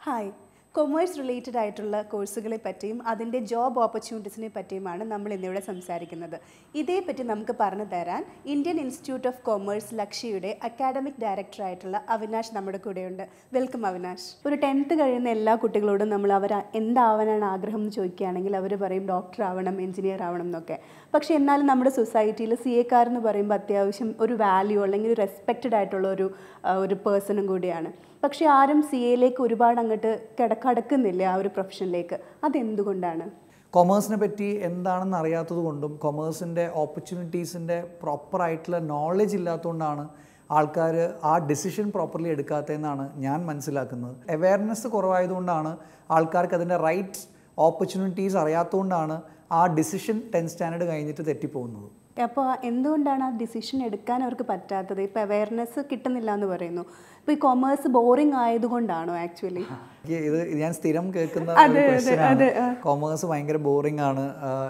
Hi commerce related ആയിട്ടുള്ള കോഴ്സുകളെ പറ്റിയും അതിൻ്റെ ജോബ് ഓപ്പർച്യൂണിറ്റീസിനെ പറ്റിയുമാണ് നമ്മൾ ഇന്നിവിടെ സംസാരിക്കുന്നത്. ഇതേപ്പറ്റി നമുക്ക് പറഞ്ഞു തരാൻ ഇന്ത്യൻ ഇൻസ്റ്റിറ്റ്യൂട്ട് ഓഫ് കൊമേഴ്സ് ലക്ഷ്യയുടെ അക്കാഡമിക് ഡയറക്ടറായിട്ടുള്ള അവിനാഷ് നമ്മുടെ കൂടെയുണ്ട്. വെൽക്കം അവിനാഷ്. ഒരു 10th കഴിയുന്ന എല്ലാ കുട്ടികളോടും നമ്മൾ അവർ എന്താവാനാണ് ആഗ്രഹം എന്ന് ചോദിക്കുകയാണെങ്കിൽ അവർ പറയും ഡോക്ടർ ആവണം, എഞ്ചിനീയർ ആവണം എന്നൊക്കെ. പക്ഷേ എന്നാലും നമ്മുടെ സൊസൈറ്റിയിൽ CA എന്ന് പറയുമ്പോൾ അത്യാവശ്യം ഒരു വാല്യൂ അല്ലെങ്കിൽ ഒരു റെസ്പെക്റ്റഡ് ആയിട്ടുള്ള ഒരു പേഴ്സണും കൂടിയാണ്. പക്ഷേ ആരും CAയിലേക്ക് ഒരുപാട് അങ്ങോട്ട് കടക്കുന്നില്ല ആ ഒരു പ്രൊഫഷനിലേക്ക്. അതെന്തുകൊണ്ടാണ്? കൊമേഴ്സിനെ പറ്റി എന്താണെന്ന് അറിയാത്തത് കൊണ്ടും കൊമേഴ്സിൻ്റെ ഓപ്പർച്യൂണിറ്റീസിൻ്റെ പ്രോപ്പറായിട്ടുള്ള നോളജ് ഇല്ലാത്തതുകൊണ്ടാണ് ആൾക്കാർ ആ ഡിസിഷൻ പ്രോപ്പർലി എടുക്കാത്തതെന്നാണ് ഞാൻ മനസ്സിലാക്കുന്നത്. അവയർനെസ് കുറവായതുകൊണ്ടാണ് ആൾക്കാർക്ക് അതിൻ്റെ റൈറ്റ് ഓപ്പർച്യൂണിറ്റീസ് അറിയാത്തതുകൊണ്ടാണ് ആ ഡിസിഷൻ 10th സ്റ്റാൻഡേർഡ് കഴിഞ്ഞിട്ട് തെറ്റിപ്പോകുന്നത്. അപ്പോൾ എന്തുകൊണ്ടാണ് ആ ഡിസിഷൻ എടുക്കാൻ അവർക്ക് പറ്റാത്തത്? ഇപ്പോൾ അവയർനെസ് കിട്ടുന്നില്ല എന്ന് പറയുന്നു. ഇപ്പോൾ ഈ കൊമേഴ്സ് ബോറിംഗ് ആയതുകൊണ്ടാണോ ആക്ച്വലി? ഇത് ഞാൻ സ്ഥിരം കേൾക്കുന്ന കൊമേഴ്സ് ഭയങ്കര ബോറിംഗ് ആണ്.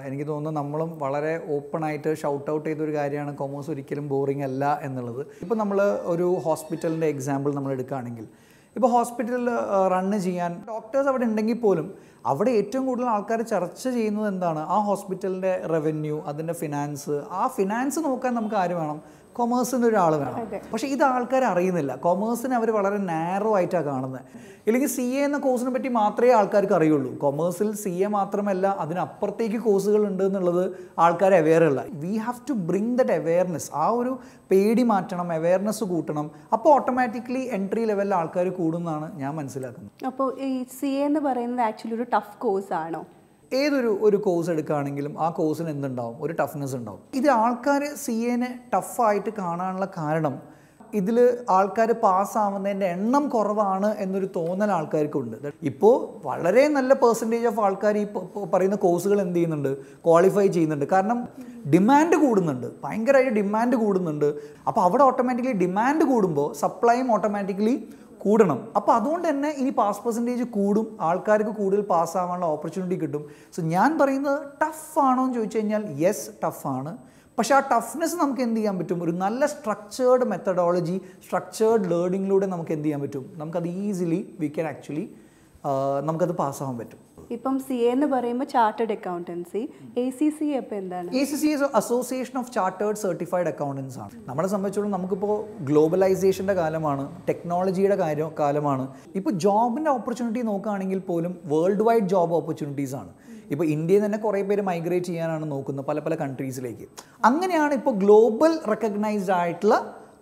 എനിക്ക് തോന്നുന്നു നമ്മളും വളരെ ഓപ്പൺ ആയിട്ട് ഷൗട്ട് ഔട്ട് ചെയ്തൊരു കാര്യമാണ് കൊമേഴ്സ് ഒരിക്കലും ബോറിംഗ് അല്ല എന്നുള്ളത്. ഇപ്പോൾ നമ്മൾ ഒരു ഹോസ്പിറ്റലിൻ്റെ എക്സാമ്പിൾ നമ്മൾ എടുക്കുകയാണെങ്കിൽ, ഇപ്പോൾ ഹോസ്പിറ്റലിൽ റണ്ണ് ചെയ്യാൻ ഡോക്ടേഴ്സ് അവിടെ ഉണ്ടെങ്കിൽ പോലും അവിടെ ഏറ്റവും കൂടുതൽ ആൾക്കാർ ചർച്ച ചെയ്യുന്നത് എന്താണ്? ആ ഹോസ്പിറ്റലിൻ്റെ റവന്യൂ, അതിൻ്റെ ഫിനാൻസ്. ആ ഫിനാൻസ് നോക്കാൻ നമുക്ക് ആര് വേണം? കൊമേഴ്സിൻ്റെ ഒരാൾ വേണം. പക്ഷേ ഇത് ആൾക്കാർ അറിയുന്നില്ല. കൊമേഴ്സിനെ അവർ വളരെ നാരോ ആയിട്ടാണ് കാണുന്നത്. ഇല്ലെങ്കിൽ CA എന്ന കോഴ്സിനെ പറ്റി മാത്രമേ ആൾക്കാർക്ക് അറിയുള്ളൂ. കൊമേഴ്സിൽ CA മാത്രമല്ല, അതിനപ്പുറത്തേക്ക് കോഴ്സുകൾ ഉണ്ട് എന്നുള്ളത് ആൾക്കാർ അവെയർ അല്ല. We have to bring that awareness. ആ ഒരു പേടി മാറ്റണം, അവെയർനെസ് കൂട്ടണം. അപ്പോൾ ഓട്ടോമാറ്റിക്കലി എൻട്രി ലെവലിൽ ആൾക്കാർ കൂടുമെന്നാണ് ഞാൻ മനസ്സിലാക്കുന്നത്. അപ്പോൾ ഈ CA എന്ന് പറയുന്നത് ആക്ച്വലി ഒരു ടഫ് കോഴ്സാണോ? ഏതൊരു കോഴ്സ് എടുക്കുകയാണെങ്കിലും ആ കോഴ്സിന് എന്തുണ്ടാവും? ഒരു ടഫ്നെസ് ഉണ്ടാവും. ഇത് ആൾക്കാർ CAനെ ടഫായിട്ട് കാണാനുള്ള കാരണം ഇതിൽ ആൾക്കാർ പാസ്സാവുന്നതിൻ്റെ എണ്ണം കുറവാണ് എന്നൊരു തോന്നൽ ആൾക്കാർക്കുണ്ട്. ഇപ്പോൾ വളരെ നല്ല പെർസെൻറ്റേജ് ഓഫ് ആൾക്കാർ ഈ പറയുന്ന കോഴ്സുകൾ എന്ത് ചെയ്യുന്നുണ്ട്? ക്വാളിഫൈ ചെയ്യുന്നുണ്ട്. കാരണം ഡിമാൻഡ് കൂടുന്നുണ്ട്, ഭയങ്കരമായിട്ട് ഡിമാൻഡ് കൂടുന്നുണ്ട്. അപ്പോൾ അവിടെ ഓട്ടോമാറ്റിക്കലി ഡിമാൻഡ് കൂടുമ്പോൾ സപ്ലൈയും ഓട്ടോമാറ്റിക്കലി കൂടണം. അപ്പോൾ അതുകൊണ്ട് തന്നെ ഇനി പാസ് പെർസെൻറ്റേജ് കൂടും, ആൾക്കാർക്ക് കൂടുതൽ പാസ്സാവാനുള്ള ഓപ്പർച്യൂണിറ്റി കിട്ടും. സോ ഞാൻ പറയുന്നത് ടഫാണോ എന്ന് ചോദിച്ചു കഴിഞ്ഞാൽ യെസ്, ടഫാണ്. പക്ഷേ ആ ടഫ്നെസ് നമുക്ക് എന്ത് ചെയ്യാൻ പറ്റും? ഒരു നല്ല സ്ട്രക്ചേർഡ് മെത്തഡോളജി, സ്ട്രക്ചേർഡ് ലേണിങ്ങിലൂടെ നമുക്ക് എന്ത് ചെയ്യാൻ പറ്റും? നമുക്കത് ഈസിലി നമുക്കത് പാസ്സാവാൻ പറ്റും. ഇപ്പം CA എന്ന് പറയുമ്പോൾ ചാർട്ടേഡ് അക്കൗണ്ടൻസി, ACCA അപ്പോൾ എന്താണ്? ACCA association of chartered certified accountants ആണ്. നമ്മളെ സംബന്ധിച്ചോളം നമുക്കിപ്പോൾ ഗ്ലോബലൈസേഷൻ്റെ കാലമാണ്, ടെക്നോളജിയുടെ കാലമാണ്. ഇപ്പോൾ ജോബിൻ്റെ ഓപ്പർച്യൂണിറ്റി നോക്കുകയാണെങ്കിൽ പോലും വേൾഡ് വൈഡ് ജോബ് ഓപ്പർച്യൂണിറ്റീസ് ആണ്. ഇപ്പോൾ ഇന്ത്യയിൽ തന്നെ കുറേ പേര് മൈഗ്രേറ്റ് ചെയ്യാനാണ് നോക്കുന്നത് പല കൺട്രീസിലേക്ക്. അങ്ങനെയാണ് ഇപ്പോൾ ഗ്ലോബൽ റെക്കഗ്നൈസ്ഡ് ആയിട്ടുള്ള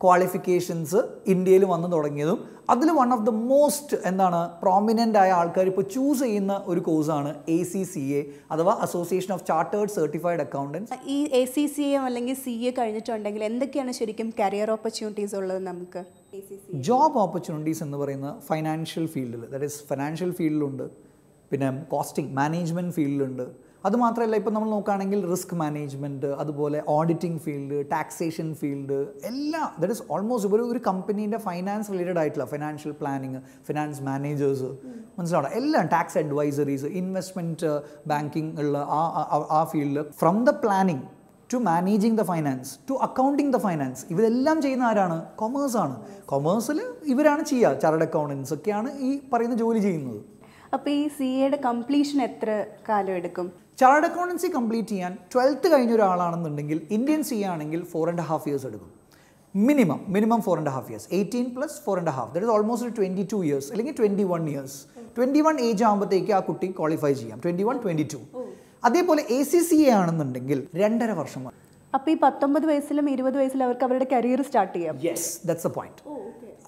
ക്വാളിഫിക്കേഷൻസ് ഇന്ത്യയിൽ വന്നു തുടങ്ങിയതും അതിൽ one of the most prominent ആയ ആൾക്കാർ ഇപ്പോൾ ചൂസ് ചെയ്യുന്ന ഒരു കോഴ്സാണ് ACCA അഥവാ association of chartered certified accountants. ഈ ACCA അല്ലെങ്കിൽ CA കഴിഞ്ഞിട്ടുണ്ടെങ്കിൽ എന്തൊക്കെയാണ് ശരിക്കും കരിയർ ഓപ്പർച്യൂണിറ്റീസ് ഉള്ളത് നമുക്ക്? ജോബ് ഓപ്പർച്യൂണിറ്റീസ് എന്ന് പറയുന്ന ഫൈനാൻഷ്യൽ ഫീൽഡിൽ, ദാറ്റ് ഈസ് ഫൈനാൻഷ്യൽ ഫീൽഡിലുണ്ട്, പിന്നെ കോസ്റ്റിംഗ് മാനേജ്മെൻറ്റ് ഫീൽഡിലുണ്ട്. അതുമാത്രമല്ല ഇപ്പോൾ നമ്മൾ നോക്കുകയാണെങ്കിൽ റിസ്ക് മാനേജ്മെൻറ്റ്, അതുപോലെ ഓഡിറ്റിംഗ് ഫീൽഡ്, ടാക്സേഷൻ ഫീൽഡ്, എല്ലാം ദാറ്റ് ഈസ് ഓൾമോസ്റ്റ് ഒരു കമ്പനീൻ്റെ ഫൈനാൻസ് റിലേറ്റഡ് ആയിട്ടുള്ള ഫിനാൻഷ്യൽ പ്ലാനിങ്, ഫിനാൻസ് മാനേജേഴ്സ്, മനസ്സിലാവണം, എല്ലാം ടാക്സ് അഡ്വൈസറീസ്, ഇൻവെസ്റ്റ്മെൻറ്റ് ബാങ്കിങ് ഉള്ള ആ ഫീൽഡിൽ, from the planning to managing the finance to accounting the finance, ഇവരെല്ലാം ചെയ്യുന്ന ആരാണ്? കൊമേഴ്സാണ്. കൊമേഴ്സിൽ ഇവരാണ് ചെയ്യുക. ചാർട്ടേഡ് അക്കൗണ്ടൻസ് ഒക്കെയാണ് ഈ പറയുന്ന ജോലി ചെയ്യുന്നത്. അപ്പോൾ ഈ CAയുടെ കംപ്ലീഷൻ എത്ര കാലം എടുക്കും? ചാർട്ടേഡ് അക്കൗണ്ടൻസി കംപ്ലീറ്റ് ചെയ്യാൻ 12th കഴിഞ്ഞ ഒരാളാണെന്നുണ്ടെങ്കിൽ ഇന്ത്യൻ CA ആണെങ്കിൽ 4.5 years എടുക്കും. Minimum 4.5 years. 18 + 4.5, that is almost 22 years അല്ലെങ്കിൽ 21 years. 21 ഏജ് ആകുമ്പോഴത്തേക്ക് ആ കുട്ടി ക്വാളിഫൈ ചെയ്യാം. 21, 22. അതേപോലെ ACCA ആണെന്നുണ്ടെങ്കിൽ 2.5 വർഷം. അപ്പോൾ ഈ 19 വയസ്സിലും 20 വയസ്സിലും അവർക്ക് അവരുടെ കരിയർ സ്റ്റാർട്ട് ചെയ്യാം. Yes, that's A point.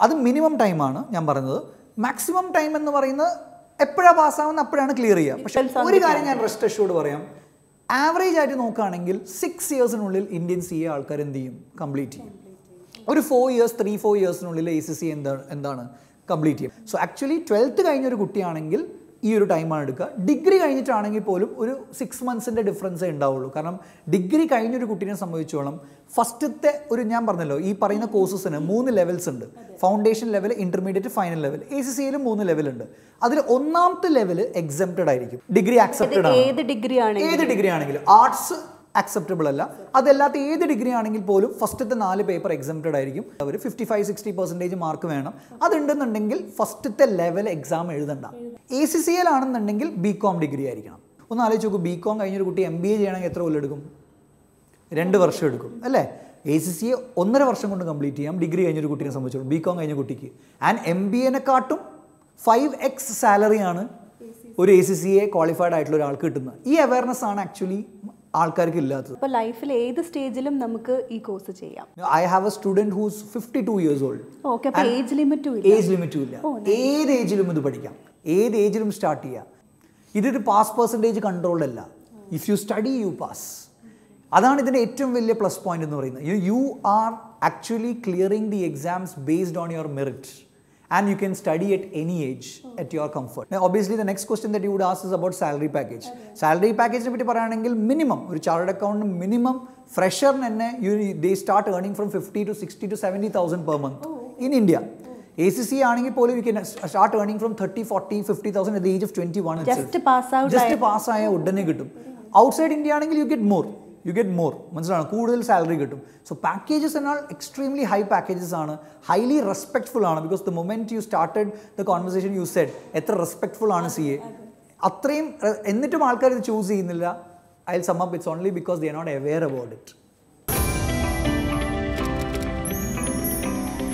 അത് മിനിമം ടൈമാണ് ഞാൻ പറയുന്നത്. മാക്സിമം ടൈം എന്ന് പറയുന്നത് എപ്പോഴാണ് പാസ്സാവുന്ന അപ്പോഴാണ് ക്ലിയർ ചെയ്യുക. പക്ഷേ ഒരു കാര്യം ഞാൻ റെസ്റ്റ് അഷ്യൂർഡ് പറയാം, ആവറേജ് ആയിട്ട് നോക്കുകയാണെങ്കിൽ 6 yearsനുള്ളിൽ ഇന്ത്യൻ CA ആൾക്കാർ എന്ത് ചെയ്യും? കംപ്ലീറ്റ് ചെയ്യും. ഒരു 3-4 yearsനുള്ളിൽ ACCA എന്താണ് കംപ്ലീറ്റ് ചെയ്യും. സോ ആക്ച്വലി 12th കഴിഞ്ഞൊരു കുട്ടിയാണെങ്കിൽ ഈ ഒരു ടൈമാണ് എടുക്കുക. ഡിഗ്രി കഴിഞ്ഞിട്ടാണെങ്കിൽ പോലും ഒരു 6 monthsൻ്റെ ഡിഫറൻസേ ഉണ്ടാവുള്ളൂ. കാരണം ഡിഗ്രി കഴിഞ്ഞൊരു കുട്ടീനെ സംബന്ധിച്ചോളം ഫസ്റ്റത്തെ ഞാൻ പറഞ്ഞല്ലോ, ഈ പറയുന്ന കോഴ്സസിന് 3 ലെവൽസ് ഉണ്ട്. Foundation level, intermediate, final level. ACCAയിലും 3 ലെവലുണ്ട്. അതിൽ 1ാമത്തെ ലെവൽ എക്സംപ്റ്റഡ് ആയിരിക്കും. ഡിഗ്രി ആക്സെപ്റ്റഡ് ആണ്. ഏത് ഡിഗ്രി ആണെങ്കിലും ആർട്സ് അക്സെപ്റ്റബിൾ അല്ല. അതല്ലാത്ത ഏത് ഡിഗ്രി ആണെങ്കിൽ പോലും ഫസ്റ്റത്തെ 4 പേപ്പർ എക്സംപ്റ്റഡ് ആയിരിക്കും. അവർ 55-60% മാർക്ക് വേണം. അതുണ്ടെന്നുണ്ടെങ്കിൽ ഫസ്റ്റത്തെ ലെവൽ എക്സാം എഴുതണ്ട. ACCA ആണെന്നുണ്ടെങ്കിൽ BCom ഡിഗ്രി ആയിരിക്കണം. ഒന്ന് ആലോചിച്ച് നോക്കൂ, BCom കഴിഞ്ഞൊരു കുട്ടി MBA ചെയ്യണമെങ്കിൽ എത്ര കൊല്ലം എടുക്കും? 2 വർഷം എടുക്കും അല്ലേ? ACCA 1.5 വർഷം കൊണ്ട് കംപ്ലീറ്റ് ചെയ്യാം ഡിഗ്രി കഴിഞ്ഞൊരു കുട്ടീനെ സംബന്ധിച്ചോളൂ, BCom കഴിഞ്ഞ കുട്ടിക്ക്. ആൻഡ് MBA-നെക്കാട്ടും 5x സാലറിയാണ് ഒരു ACCA ക്വാളിഫൈഡ് ആയിട്ടുള്ള ഒരാൾക്ക് കിട്ടുന്നത്. ഈ അവയർനെസ് ആണ് ആക്ച്വലി ആൾക്കാർക്ക് ഇല്ലാത്തത്. അപ്പോൾ ലൈഫിൽ ഏത് സ്റ്റേജിലും നമുക്ക് ഈ കോഴ്സ് ചെയ്യാം. I have a student whose 52 years old. Okay, അപ്പോൾ ഏജ് ലിമിറ്റും ഇല്ല. ഏജ് ലിമിറ്റും ഇല്ല. ഏത് ഏജിലും ഇത് പഠിക്കാം, ഏത് ഏജിലും സ്റ്റാർട്ട് ചെയ്യാം. ഇതൊരു പാസ് പെർസെൻറ്റേജ് കൺട്രോൾഡ് അല്ല. If you study you pass. അതാണ് ഇതിൻ്റെ ഏറ്റവും വലിയ പ്ലസ് പോയിന്റ് എന്ന് പറയുന്നത്. You are actually clearing the exams based on your merit. And you can study at any age at your comfort. Now, obviously, the next question that you would ask is about salary package. Salary package ne patti parayanengil minimum oru chartered accountant minimum fresher nenne they start earning from 50 to 60 to 70,000 per month in India. ACCA ആണെങ്കിൽ പോലും you can start earning from 30, 40, 50,000 at the age of 21 itself. Just pass ആയ ഉടനെ കിട്ടും. Outside India ആണെങ്കിൽ you get more. മനസ്സിലാണ്, കൂടുതൽ salary കിട്ടും. So packages എന്നാൽ എക്സ്ട്രീംലി ഹൈ പാക്കേജസ് ആണ്, ഹൈലി റെസ്പെക്ട്ഫുൾ ആണ്. Because the moment you started the conversation you said എത്ര റെസ്പെക്ട്ഫുൾ ആണ് CA. അത്രയും എന്നിട്ടും ആൾക്കാർ ഇത് ചൂസ് ചെയ്യുന്നില്ല. I will sum up, it's only because they are not aware about it.